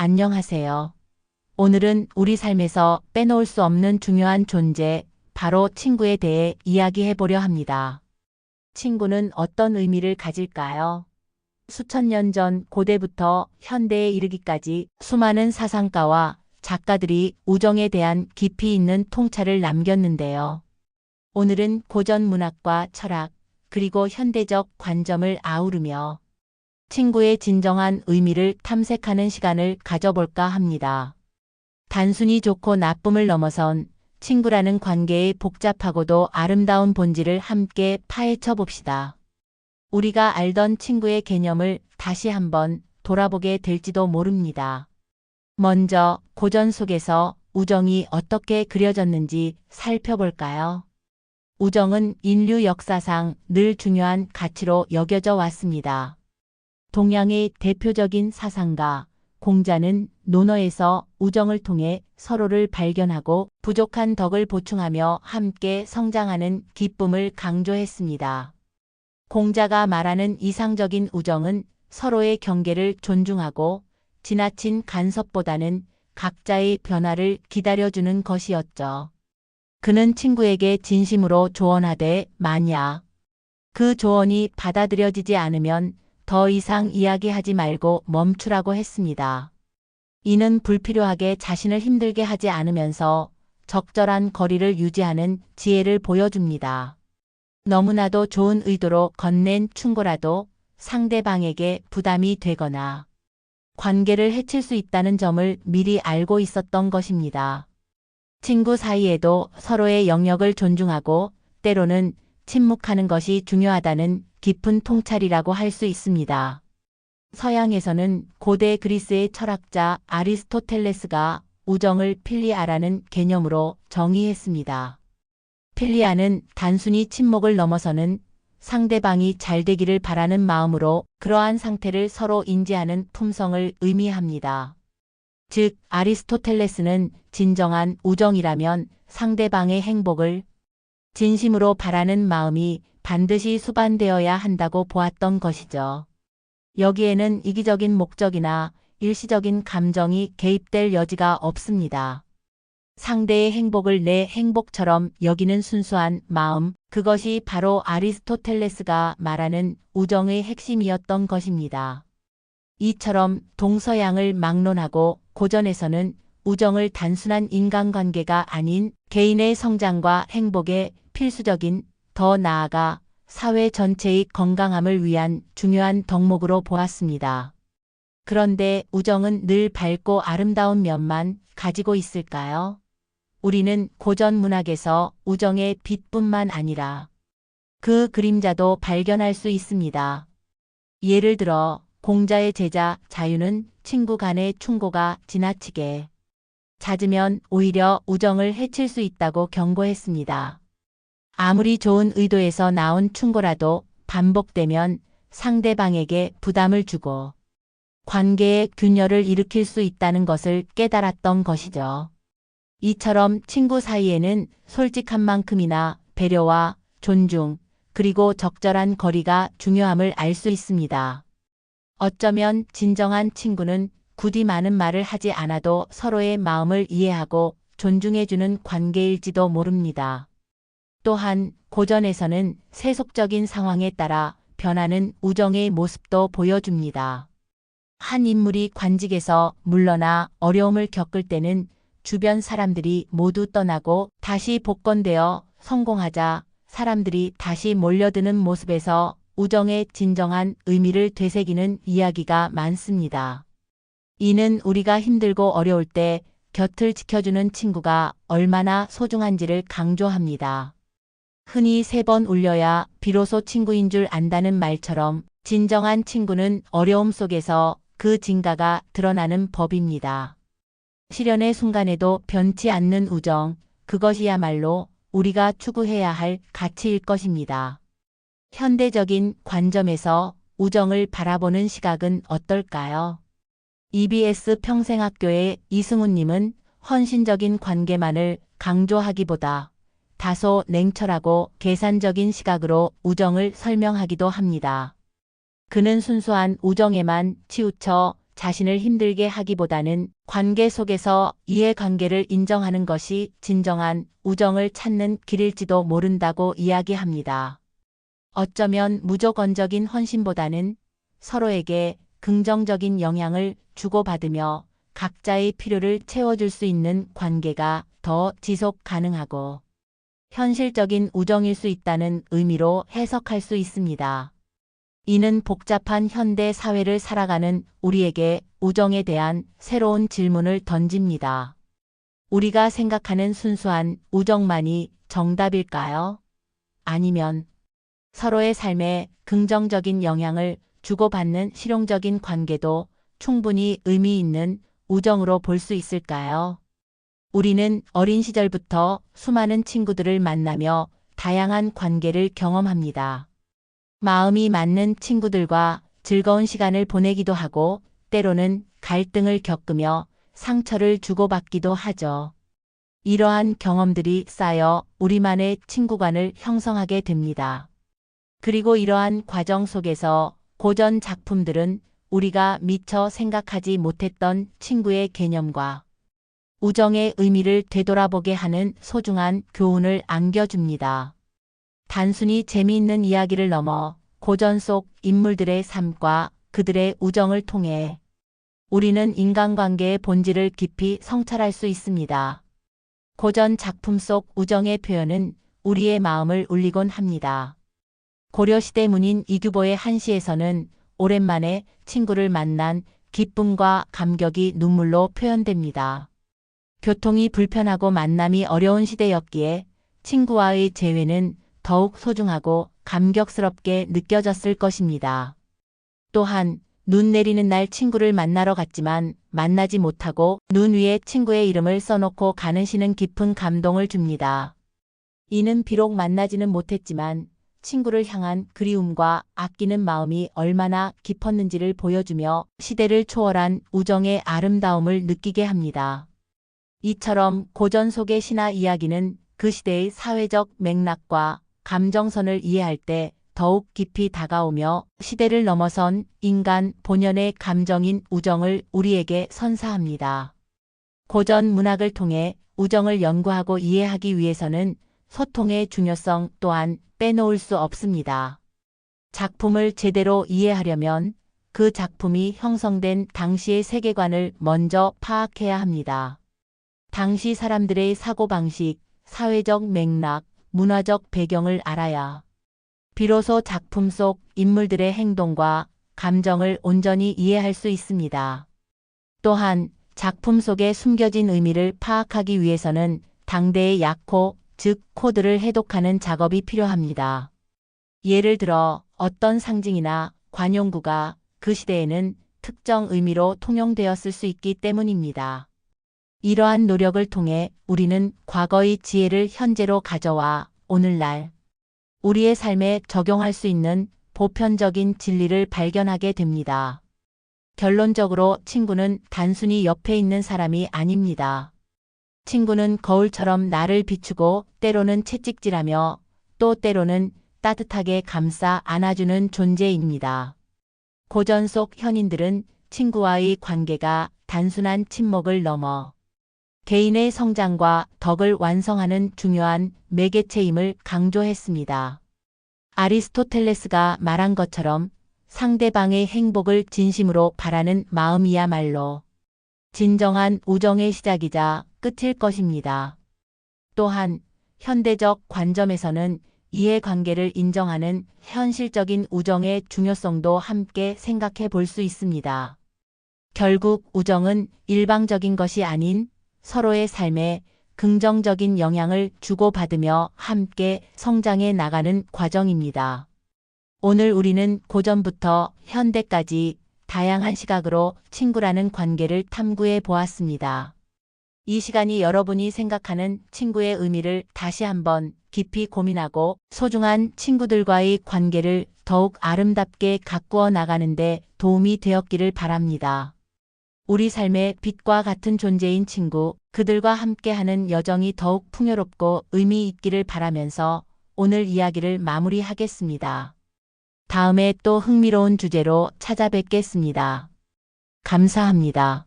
안녕하세요. 오늘은 우리 삶에서 빼놓을 수 없는 중요한 존재, 바로 친구에 대해 이야기해 보려 합니다. 친구는 어떤 의미를 가질까요? 수천 년 전 고대부터 현대에 이르기까지 수많은 사상가와 작가들이 우정에 대한 깊이 있는 통찰을 남겼는데요. 오늘은 고전 문학과 철학, 그리고 현대적 관점을 아우르며 친구의 진정한 의미를 탐색하는 시간을 가져볼까 합니다. 단순히 좋고 나쁨을 넘어선 친구라는 관계의 복잡하고도 아름다운 본질을 함께 파헤쳐 봅시다. 우리가 알던 친구의 개념을 다시 한번 돌아보게 될지도 모릅니다. 먼저 고전 속에서 우정이 어떻게 그려졌는지 살펴볼까요? 우정은 인류 역사상 늘 중요한 가치로 여겨져 왔습니다. 동양의 대표적인 사상가 공자는 논어에서 우정을 통해 서로를 발견하고 부족한 덕을 보충하며 함께 성장하는 기쁨을 강조했습니다. 공자가 말하는 이상적인 우정은 서로의 경계를 존중하고 지나친 간섭보다는 각자의 변화를 기다려주는 것이었죠. 그는 친구에게 진심으로 조언하되 만약 그 조언이 받아들여지지 않으면 더 이상 이야기하지 말고 멈추라고 했습니다. 이는 불필요하게 자신을 힘들게 하지 않으면서 적절한 거리를 유지하는 지혜를 보여줍니다. 너무나도 좋은 의도로 건넨 충고라도 상대방에게 부담이 되거나 관계를 해칠 수 있다는 점을 미리 알고 있었던 것입니다. 친구 사이에도 서로의 영역을 존중하고 때로는 침묵하는 것이 중요하다는 깊은 통찰이라고 할 수 있습니다. 서양에서는 고대 그리스의 철학자 아리스토텔레스가 우정을 필리아라는 개념으로 정의했습니다. 필리아는 단순히 침묵을 넘어서는 상대방이 잘 되기를 바라는 마음으로 그러한 상태를 서로 인지하는 품성을 의미합니다. 즉, 아리스토텔레스는 진정한 우정이라면 상대방의 행복을 진심으로 바라는 마음이 반드시 수반되어야 한다고 보았던 것이죠. 여기에는 이기적인 목적이나 일시적인 감정이 개입될 여지가 없습니다. 상대의 행복을 내 행복처럼 여기는 순수한 마음, 그것이 바로 아리스토텔레스가 말하는 우정의 핵심이었던 것입니다. 이처럼 동서양을 막론하고 고전에서는 우정을 단순한 인간관계가 아닌 개인의 성장과 행복에 필수적인, 더 나아가 사회 전체의 건강함을 위한 중요한 덕목으로 보았습니다. 그런데 우정은 늘 밝고 아름다운 면만 가지고 있을까요? 우리는 고전 문학에서 우정의 빛뿐만 아니라 그 그림자도 발견할 수 있습니다. 예를 들어 공자의 제자 자유는 친구 간의 충고가 지나치게 잦으면 오히려 우정을 해칠 수 있다고 경고했습니다. 아무리 좋은 의도에서 나온 충고라도 반복되면 상대방에게 부담을 주고 관계에 균열을 일으킬 수 있다는 것을 깨달았던 것이죠. 이처럼 친구 사이에는 솔직한 만큼이나 배려와 존중, 그리고 적절한 거리가 중요함을 알 수 있습니다. 어쩌면 진정한 친구는 굳이 많은 말을 하지 않아도 서로의 마음을 이해하고 존중해주는 관계일지도 모릅니다. 또한 고전에서는 세속적인 상황에 따라 변하는 우정의 모습도 보여줍니다. 한 인물이 관직에서 물러나 어려움을 겪을 때는 주변 사람들이 모두 떠나고 다시 복권되어 성공하자 사람들이 다시 몰려드는 모습에서 우정의 진정한 의미를 되새기는 이야기가 많습니다. 이는 우리가 힘들고 어려울 때 곁을 지켜주는 친구가 얼마나 소중한지를 강조합니다. 흔히 3번 울려야 비로소 친구인 줄 안다는 말처럼 진정한 친구는 어려움 속에서 그 진가가 드러나는 법입니다. 시련의 순간에도 변치 않는 우정, 그것이야말로 우리가 추구해야 할 가치일 것입니다. 현대적인 관점에서 우정을 바라보는 시각은 어떨까요? EBS 평생학교의 이승훈님은 헌신적인 관계만을 강조하기보다 다소 냉철하고 계산적인 시각으로 우정을 설명하기도 합니다. 그는 순수한 우정에만 치우쳐 자신을 힘들게 하기보다는 관계 속에서 이해관계를 인정하는 것이 진정한 우정을 찾는 길일지도 모른다고 이야기합니다. 어쩌면 무조건적인 헌신보다는 서로에게 긍정적인 영향을 주고받으며 각자의 필요를 채워줄 수 있는 관계가 더 지속 가능하고 현실적인 우정일 수 있다는 의미로 해석할 수 있습니다. 이는 복잡한 현대 사회를 살아가는 우리에게 우정에 대한 새로운 질문을 던집니다. 우리가 생각하는 순수한 우정만이 정답일까요? 아니면 서로의 삶에 긍정적인 영향을 주고받는 실용적인 관계도 충분히 의미 있는 우정으로 볼 수 있을까요? 우리는 어린 시절부터 수많은 친구들을 만나며 다양한 관계를 경험합니다. 마음이 맞는 친구들과 즐거운 시간을 보내기도 하고 때로는 갈등을 겪으며 상처를 주고받기도 하죠. 이러한 경험들이 쌓여 우리만의 친구관을 형성하게 됩니다. 그리고 이러한 과정 속에서 고전 작품들은 우리가 미처 생각하지 못했던 친구의 개념과 우정의 의미를 되돌아보게 하는 소중한 교훈을 안겨줍니다. 단순히 재미있는 이야기를 넘어 고전 속 인물들의 삶과 그들의 우정을 통해 우리는 인간관계의 본질을 깊이 성찰할 수 있습니다. 고전 작품 속 우정의 표현은 우리의 마음을 울리곤 합니다. 고려시대 문인 이규보의 한시에서는 오랜만에 친구를 만난 기쁨과 감격이 눈물로 표현됩니다. 교통이 불편하고 만남이 어려운 시대였기에 친구와의 재회는 더욱 소중하고 감격스럽게 느껴졌을 것입니다. 또한 눈 내리는 날 친구를 만나러 갔지만 만나지 못하고 눈 위에 친구의 이름을 써놓고 가는 시는 깊은 감동을 줍니다. 이는 비록 만나지는 못했지만 친구를 향한 그리움과 아끼는 마음이 얼마나 깊었는지를 보여주며 시대를 초월한 우정의 아름다움을 느끼게 합니다. 이처럼 고전 속의 신화 이야기는 그 시대의 사회적 맥락과 감정선을 이해할 때 더욱 깊이 다가오며 시대를 넘어선 인간 본연의 감정인 우정을 우리에게 선사합니다. 고전 문학을 통해 우정을 연구하고 이해하기 위해서는 소통의 중요성 또한 빼놓을 수 없습니다. 작품을 제대로 이해하려면 그 작품이 형성된 당시의 세계관을 먼저 파악해야 합니다. 당시 사람들의 사고방식, 사회적 맥락, 문화적 배경을 알아야 비로소 작품 속 인물들의 행동과 감정을 온전히 이해할 수 있습니다. 또한 작품 속에 숨겨진 의미를 파악하기 위해서는 당대의 약호, 즉 코드를 해독하는 작업이 필요합니다. 예를 들어 어떤 상징이나 관용구가 그 시대에는 특정 의미로 통용되었을 수 있기 때문입니다. 이러한 노력을 통해 우리는 과거의 지혜를 현재로 가져와 오늘날 우리의 삶에 적용할 수 있는 보편적인 진리를 발견하게 됩니다. 결론적으로 친구는 단순히 옆에 있는 사람이 아닙니다. 친구는 거울처럼 나를 비추고 때로는 채찍질하며 또 때로는 따뜻하게 감싸 안아주는 존재입니다. 고전 속 현인들은 친구와의 관계가 단순한 친목을 넘어 개인의 성장과 덕을 완성하는 중요한 매개체임을 강조했습니다. 아리스토텔레스가 말한 것처럼 상대방의 행복을 진심으로 바라는 마음이야말로 진정한 우정의 시작이자 끝일 것입니다. 또한 현대적 관점에서는 이해관계를 인정하는 현실적인 우정의 중요성도 함께 생각해 볼 수 있습니다. 결국 우정은 일방적인 것이 아닌 서로의 삶에 긍정적인 영향을 주고받으며 함께 성장해 나가는 과정입니다. 오늘 우리는 고전부터 현대까지 다양한 시각으로 친구라는 관계를 탐구해 보았습니다. 이 시간이 여러분이 생각하는 친구의 의미를 다시 한번 깊이 고민하고 소중한 친구들과의 관계를 더욱 아름답게 가꾸어 나가는 데 도움이 되었기를 바랍니다. 우리 삶의 빛과 같은 존재인 친구, 그들과 함께하는 여정이 더욱 풍요롭고 의미 있기를 바라면서 오늘 이야기를 마무리하겠습니다. 다음에 또 흥미로운 주제로 찾아뵙겠습니다. 감사합니다.